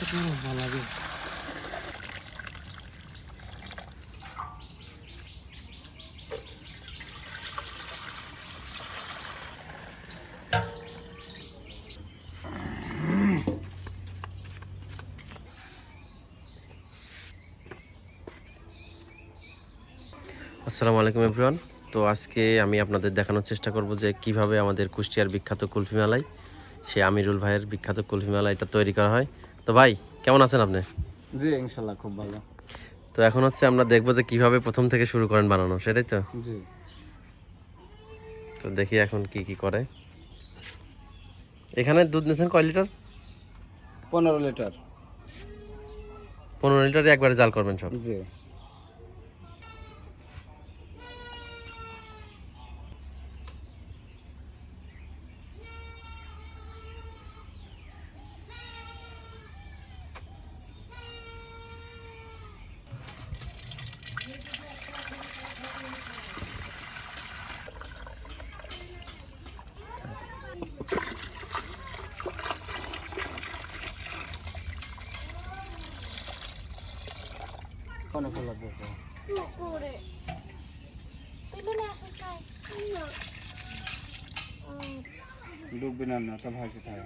ভালো লাগে। আসসালামু আলাইকুম এভরিওয়ান। তো আজকে আমি আপনাদের দেখানোর চেষ্টা করব যে কিভাবে আমাদের কুষ্টিয়ার বিখ্যাত কুলফি মালাই, সে আমিরুল ভাইয়ের বিখ্যাত কুলফি মালাই এটা তৈরি করা হয়। তো ভাই কেমন আছেন আপনি? জি ইনশাল্লাহ খুব ভালো। তো এখন হচ্ছে আমরা দেখবো যে কিভাবে প্রথম থেকে শুরু করেন বানানো, সেটাই তো। জি তো দেখি এখন কি কি করে। এখানে দুধ নিয়েছেন কয় লিটার? 15 লিটার। 15 লিটারে একবারে জাল করবেন সব? জি অনেক ভালো লাগতেছে। ডুববি না না তা ভাসি থাকে।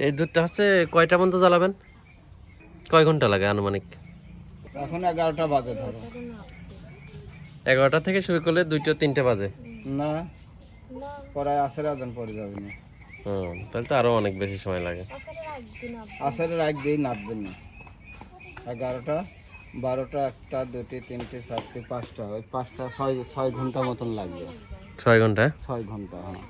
এই দুধটা হচ্ছে কয়টা পর্যন্ত জ্বালাবেন? কয় ঘন্টা লাগে আনুমানিক? এখন 11টা বাজে ধরো। 11টা থেকে শুরু করলে 2টা 3টে বাজে? না পরে আসের আজান পড়ে যাবে না। তাহলে তো আরো অনেক বেশি সময় লাগে। আসের একদিন নামবেন না। 11টা 12টা 1টা 2টি 3টি 4টি 5টা ওই 5টা 6 ঘন্টা মতন লাগবে। 6 ঘন্টা? 6 ঘন্টা হ্যাঁ।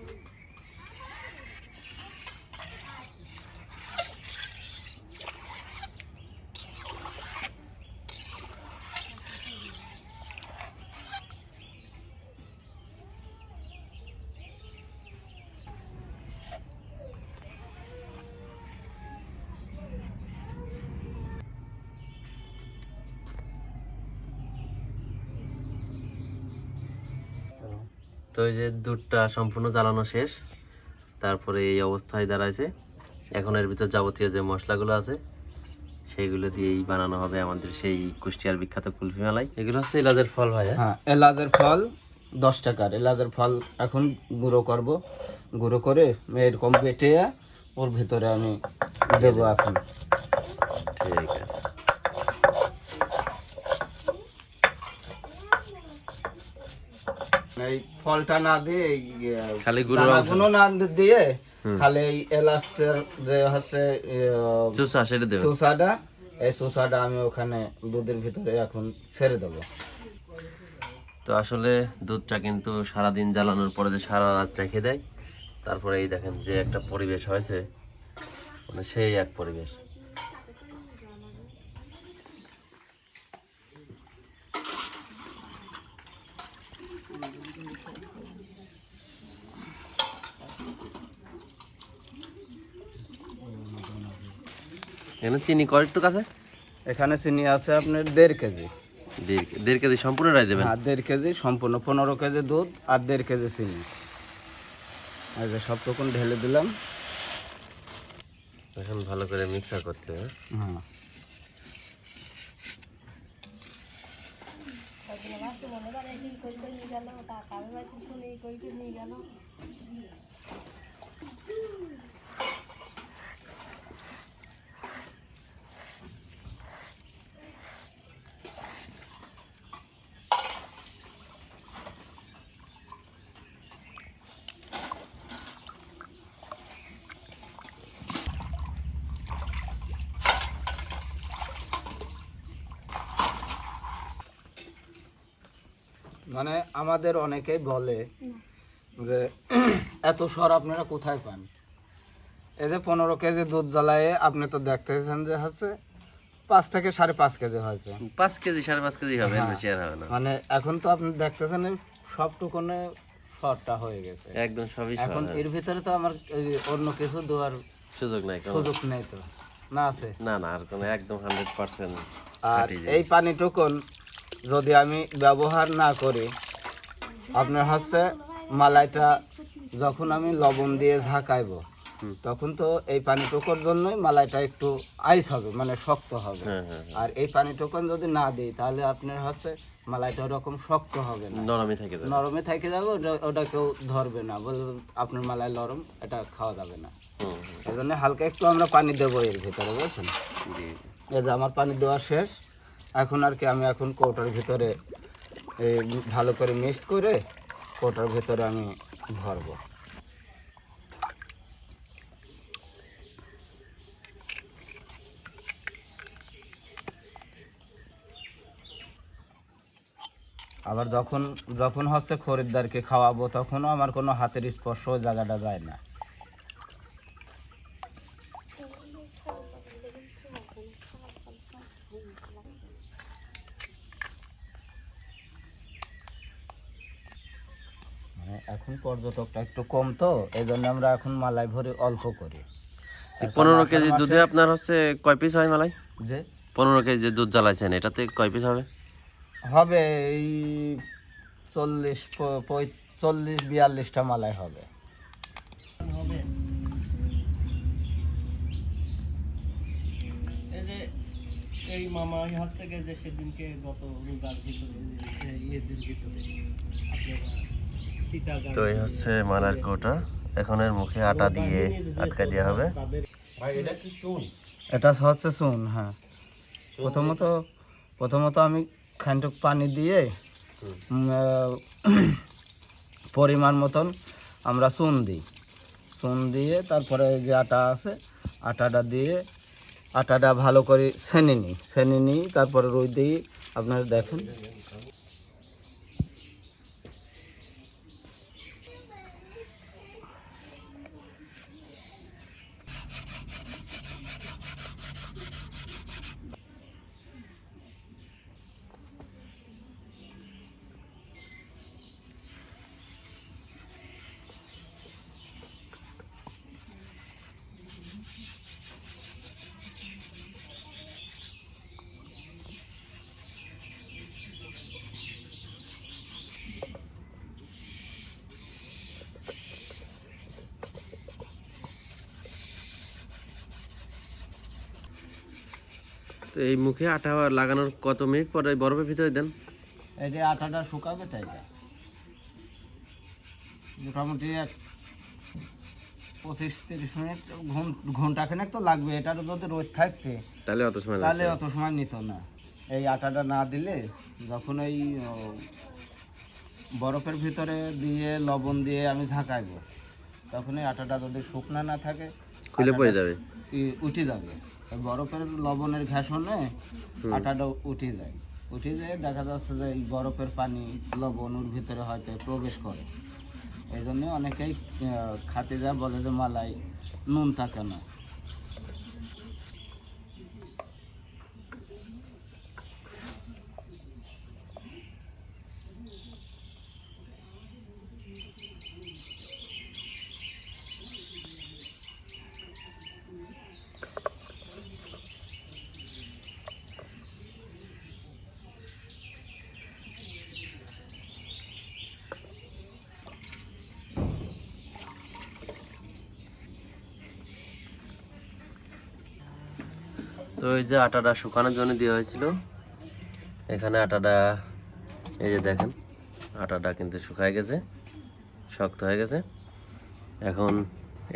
তো এই যে দুধটা সম্পূর্ণ জ্বালানো শেষ, তারপরে এই অবস্থায় দাঁড়াইছে। এখন এর ভিতর যাবতীয় যে মশলাগুলো আছে সেইগুলো দিয়েই বানানো হবে আমাদের সেই কুষ্টিয়ার বিখ্যাত কুলফি মালাই। এগুলো হচ্ছে এলাচের ফল ভাই? হ্যাঁ এলাচের ফল 10 টাকার। এলাচের ফল এখন গুঁড়ো করব, গুঁড়ো করে এরকম বেটে ওর ভিতরে আমি দেব এখন। ঠিক আছে। এই ফলটা না দিয়ে খালি গুঁড়ো দানাগুলো না দিয়ে খালি এই এলাচের যে হচ্ছে চুষা সেটা দেবেন? সুসাটা, এই সুসাটা আমি ওখানে দুধের ভিতরে এখন ছেড়ে দেবো। তো আসলে দুধটা কিন্তু সারাদিন জ্বালানোর পরে যে সারা রাত রেখে দেয়, তারপরে এই দেখেন যে একটা পরিবেশ হয়েছে, মানে সেই এক পরিবেশ। এখানে চিনি কয়টুক আছে? এখানে চিনি আছে আপনার 1.5 কেজি। 1.5 কেজি সম্পূর্ণ রাই দেবেন? হ্যাঁ 1.5 কেজি সম্পূর্ণ, 15 কেজি দুধ আর 1.5 কেজি চিনি। এই যে সবটুকুন ঢেলে দিলাম। এখন ভালো করে মিক্সার করতে হবে। হ্যাঁ মানে আমাদের অনেকেই বলে যে এত সর আপনারা কোথায় পান? এই যে 15 কেজি দুধ জ্বালায়ে আপনি তো দেখতেছেন যে হচ্ছে 5 থেকে 5.5 কেজি হয়েছে। 5 কেজি 5.5 কেজি হবে, এর বেশি আর হবে না। মানে এখন তো আপনি দেখতেছেন সবটুকুনে সরটা হয়ে গেছে একদম সবই। এখন এর ভিতরে তো আমার অন্য কিছু দেওয়ার সুযোগ নাই? সুযোগ নেই তো। না আছে? না না, আর কোনো একদম 100%। আর এই পানিটুকুন যদি আমি ব্যবহার না করি, আপনার হচ্ছে মালাইটা যখন আমি লবণ দিয়ে ঝাঁকাইব তখন তো এই পানিটুকুর জন্যই মালাইটা একটু আইস হবে, মানে শক্ত হবে। হ্যাঁ হ্যাঁ আর এই পানিটুকু যদি না দিই তাহলে আপনার হচ্ছে মালাইটা ওরকম শক্ত হবে না, নরমই থেকে যাবে। নরমে থেকে যাবে, ওটা কেউ ধরবে না, বলবে আপনার মালাই নরম, এটা খাওয়া যাবে না। এই জন্য হালকা একটু আমরা পানি দেবো এর ভিতরে, বুঝছেন? জি এই যে আমার পানি দেওয়া শেষ। এখন আর কি আমি এখন কৌটার ভিতরে এই ভালো করে মিক্সড করে কৌটার ভিতরে আমি ভরবো। আবার যখন যখন হচ্ছে খরিদ্দারকে খাওয়াবো তখনও আমার কোনো হাতের স্পর্শ ওই জায়গাটা যায় না। এখন পর্যটকটা একটু কম, তো এই জন্য আমরা এখন মালাই ভরে অল্প করি। 15 কেজি দুধে আপনার হচ্ছে কয় পিস হয় মালাই? যে 15 কেজি দুধ জ্বালাইছেন, এটাতে কয় পিস হবে? হবে এই 40-42টা মালাই হবে। এই যে এই মামা হচ্ছে গিয়ে যে সেদিনকে গত রোজার ভিতরে যে ঈদের ভিতরে আপনারা চিটাগাং তো এই হচ্ছে মালার কৌটা, এখন এর মুখে আটা দিয়ে আটকা দেওয়া হবে। তাদের এটা হচ্ছে চুন। হ্যাঁ, প্রথমত আমি খানিক পানি দিয়ে পরিমাণ মতন আমরা চুন দিই। চুন দিয়ে তারপরে যে আটা আছে আটাটা ভালো করে ছেনে নিই তারপরে রুই দিই। আপনারা দেখেন তো এই মুখে আটা লাগানোর কত মিনিট পরে বরফের ভিতরে দেন? এই যে আটাটা শুকাবে তাই না, মোটামুটি 25-30 মিনিট, ঘন্টাখানেক তো লাগবে। এটার যদি রোদ থাকতে তাহলে অত সময় তাহলে লাগবে? অত সময় নিত না। এই আটাটা না দিলে যখন ওই বরফের ভিতরে দিয়ে লবণ দিয়ে আমি ঝাঁকাইবো, তখন এই আটাটা যদি শুকনা না থাকে খুলে পড়ে যাবে। উঠে যাবে। ওই বরফের লবণের ঘাসনে আটাটা উঠে যায়, দেখা যাচ্ছে যে এই বরফের পানি লবণ ওর ভিতরে হয়তো প্রবেশ করে। এই জন্য অনেকেই খাতে যায়, বলে যে মালাই নুন থাকে না। তো এই যে আটাটা শুকানোর জন্য দেওয়া হয়েছিল, এখানে আটাটা এই যে দেখেন আটাটা কিন্তু শুকায় গেছে, শক্ত হয়ে গেছে। এখন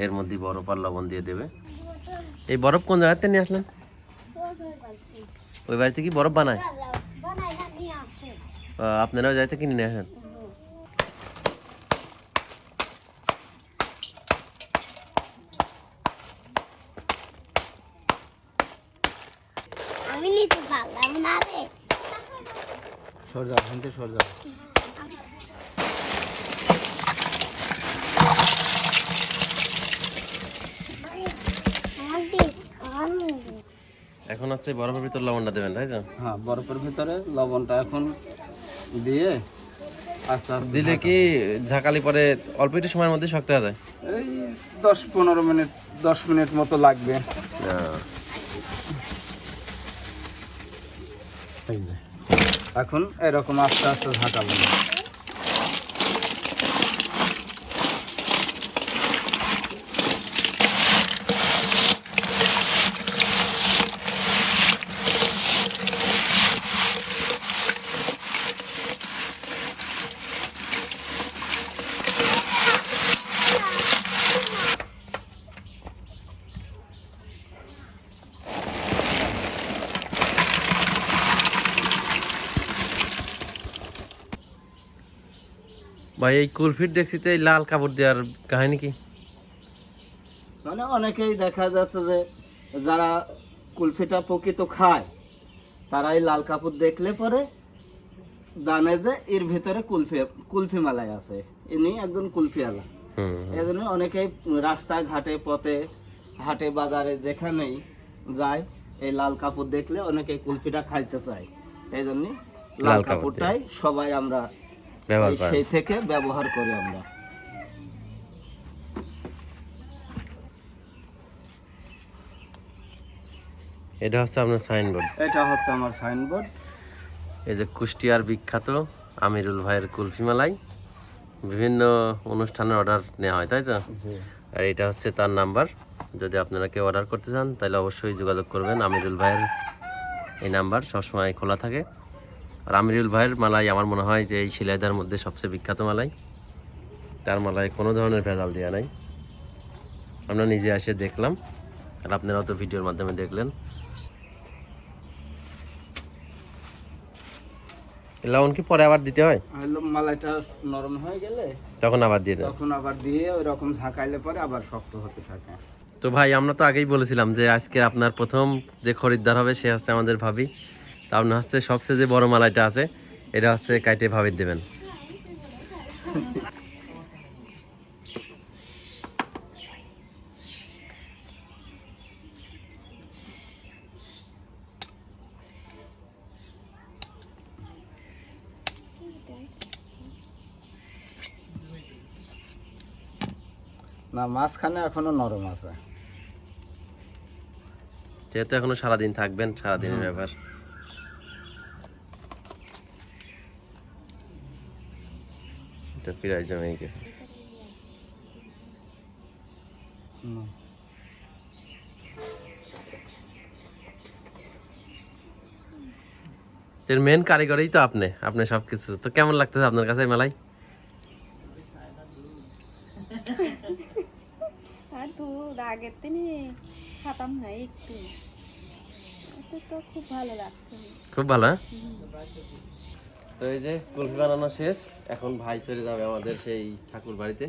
এর মধ্যে বরফ আর লবণ দিয়ে দেবে। এই বরফ কোন জায়গাতে নিয়ে আসলেন? ওই বাড়িতে কি বরফ বানায়? আপনারা ওই জায়গাতে কিনে নিয়ে আসেন? আমি নিতে পারলাম না রে। সরজা শুনতে সরজা। এখন হচ্ছে বরফের ভিতর লবণটা দেবেন, তাই তো? হ্যাঁ, বরফের ভিতরে লবণটা এখন দিয়ে আস্তে আস্তে দিলে কি ঝাঁকালি পরে অল্প একটু সময়ের মধ্যে শক্ত হয়ে যায়? এই 10-15 মিনিট 10 মিনিট মতো লাগবে। এখন এরকম আস্তে আস্তে ঝাঁকাবো। ভাই এই কুলফির দেখছিতে এই লাল কাপড় দেওয়ার কাহিনী কি? মানে অনেকেই দেখা যাচ্ছে যে যারা কুলফিটা প্রকৃত খায় তারাই লাল কাপড় দেখলে পরে জানে যে এর ভিতরে কুলফি মালাই আছে, ইনি একজন কুলফিওয়ালা। এই জন্য অনেকেই রাস্তা ঘাটে পথে হাটে বাজারে যেখানেই যায় এই লাল কাপড় দেখলে অনেকেই কুলফিটা খাইতে চায়। এই জন্য লাল কাপড়টাই সবাই আমরা সেই থেকে ব্যবহার করি আমরা। এটা হচ্ছে আপনার সাইনবোর্ড। এটা হচ্ছে আমার সাইনবোর্ড। এই যে কুষ্টিয়ার বিখ্যাত আমিরুল ভাইয়ের কুলফি মালাই বিভিন্ন অনুষ্ঠানের অর্ডার নেওয়া হয়, তাই তো? আর এটা হচ্ছে তার নাম্বার, যদি আপনারা কেউ অর্ডার করতে চান তাহলে অবশ্যই যোগাযোগ করবেন। আমিরুল ভাইয়ের এই নাম্বার সবসময় খোলা থাকে। আর আমিরুল ভাইয়ের মালাই আমার মনে হয় যে এই শিলাইদার মধ্যে সবচেয়ে বিখ্যাত মালাই। তার মালাই কোনো ধরনের ভেজাল দেওয়া নাই, আমরা নিজে এসে দেখলাম আর আপনারাও তো ভিডিওর মাধ্যমে দেখলেন। লবণ কি পরে আবার দিতে হয়? মালাইটা নরম হয়ে গেলে তখন আবার দিয়ে দেন? তখন আবার দিয়ে ওই রকম ঝাঁকাইলে পরে আবার শক্ত হতে থাকে। তো ভাই আমরা তো আগেই বলেছিলাম যে আজকে আপনার প্রথম যে খরিদ্দার হবে সে হচ্ছে আমাদের ভাবি। তা আপনার হচ্ছে সবচেয়ে যে বড় মালাইটা আছে এটা হচ্ছে কাইটে ভাবির দেবেন। না, মাঝখানে এখনো নরম আছে, যেহেতু এখনো সারাদিন থাকবেন, সারাদিনের ব্যাপার। এটা প্রায় জমে গেছে। এর মেন কারিগরই তো আপনি, আপনি সবকিছু। তো কেমন লাগতেছে আপনার কাছে মেলাই? আগের দিনই খাতাম না একটু, তো খুব ভালো লাগতো। খুব ভালো। তো এই যে কুলফি বানানো শেষ, এখন ভাই চলে যাবে আমাদের সেই ঠাকুর বাড়িতে।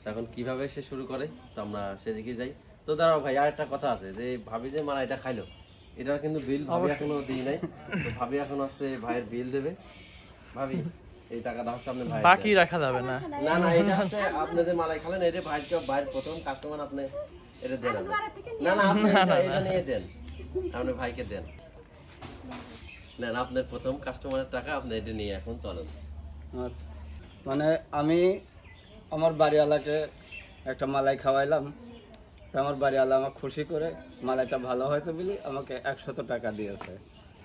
তখন কিভাবে সে শুরু করে তো আমরা সেদিকে যাই। তো দাঁড়াও ভাই, আর একটা কথা আছে যে ভাবি যে মালাইটা খাইলো, এটার কিন্তু বিল ভাবি এখনো দিই নাই। তো ভাবি এখন হচ্ছে ভাইয়ের বিল দেবে। ভাবি এই টাকাটা হচ্ছে আপনার ভাই, বাকি রাখা যাবে না। না না, এটা হচ্ছে আপনি যে মালাই খালেন এটা ভাইয়ের প্রথম কাস্টমার, আপনি এটা দেন। না না, আপনি এটা নিয়ে দেন, আপনি ভাইকে দেন। নেন আপনার প্রথম কাস্টমারের টাকা, আপনি এটা নিয়ে এখন চলেন। মানে আমি আমার বাড়িওয়ালাকে একটা মালাই খাওয়াইলাম, তো আমার বাড়িওয়ালা আমার খুশি করে মালাইটা ভালো হয়েছে বলে আমাকে 100 টাকা দিয়েছে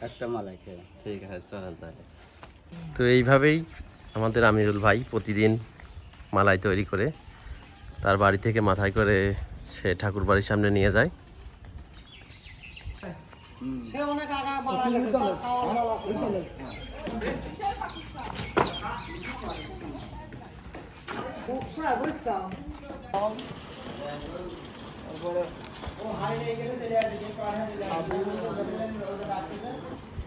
একটা মালাইকে। ঠিক আছে, চলেন তাহলে। তো এইভাবেই আমাদের আমিরুল ভাই প্রতিদিন মালাই তৈরি করে তার বাড়ি থেকে মাথায় করে সে ঠাকুর বাড়ির সামনে নিয়ে যায়।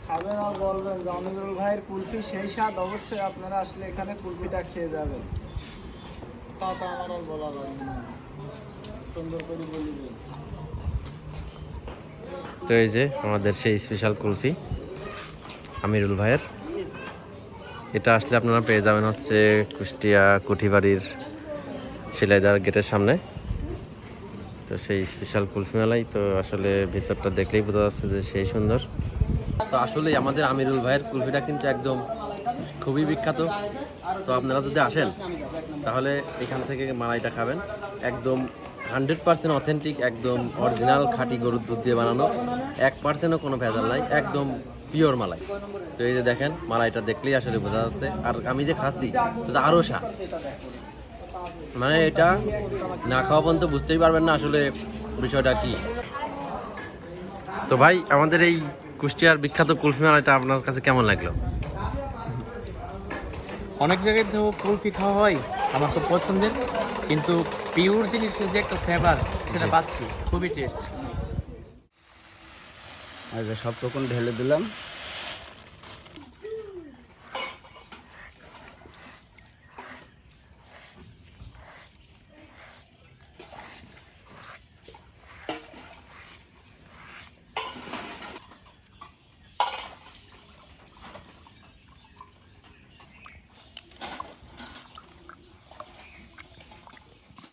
খাবেন আর বলবেন যে আমিরুল ভাইয়ের কুলফি সেই স্বাদ, অবশ্যই আপনারা আসলে এখানে কুলফিটা খেয়ে যাবেন। তা তো আমার আর বলা লাগবে না, সুন্দর করে বলবেন। তো এই যে আমাদের সেই স্পেশাল কুলফি আমিরুল ভাইয়ের, এটা আসলে আপনারা পেয়ে যাবেন হচ্ছে কুষ্টিয়া কুঠিবাড়ির শিলাইদার গেটের সামনে। তো সেই স্পেশাল কুলফি মেলাই, তো আসলে ভিতরটা দেখলেই বোঝা যাচ্ছে যে সেই সুন্দর। তো আসলে আমাদের আমিরুল ভাইয়ের কুলফিটা কিন্তু একদম খুবই বিখ্যাত। তো আপনারা যদি আসেন তাহলে এখান থেকে মালাইটা খাবেন, একদম 100% অথেন্টিক, একদম অরিজিনাল খাঁটি গরুর দুধ দিয়ে বানানো, 1%ও কোনো ভেজাল নাই, একদম পিওর মালাই। তো এই যে দেখেন মালাইটা দেখলেই আসলে বোঝা যাচ্ছে। আর আমি যে খাচ্ছি তো আরও স্বাদ, মানে এটা না খাওয়া পর্যন্ত বুঝতেই পারবেন না আসলে বিষয়টা কি। তো ভাই আমাদের এই কুষ্টিয়ার বিখ্যাত কুলফি মালাইটা আপনার কাছে কেমন লাগলো? অনেক জায়গায় তো কুলফি খাওয়া হয়, আমার তো পছন্দের, কিন্তু পিওর জিনিসের যে একটা ফ্লেভার সেটা পাচ্ছি, খুবই টেস্ট। সব রকম ঢেলে দিলাম।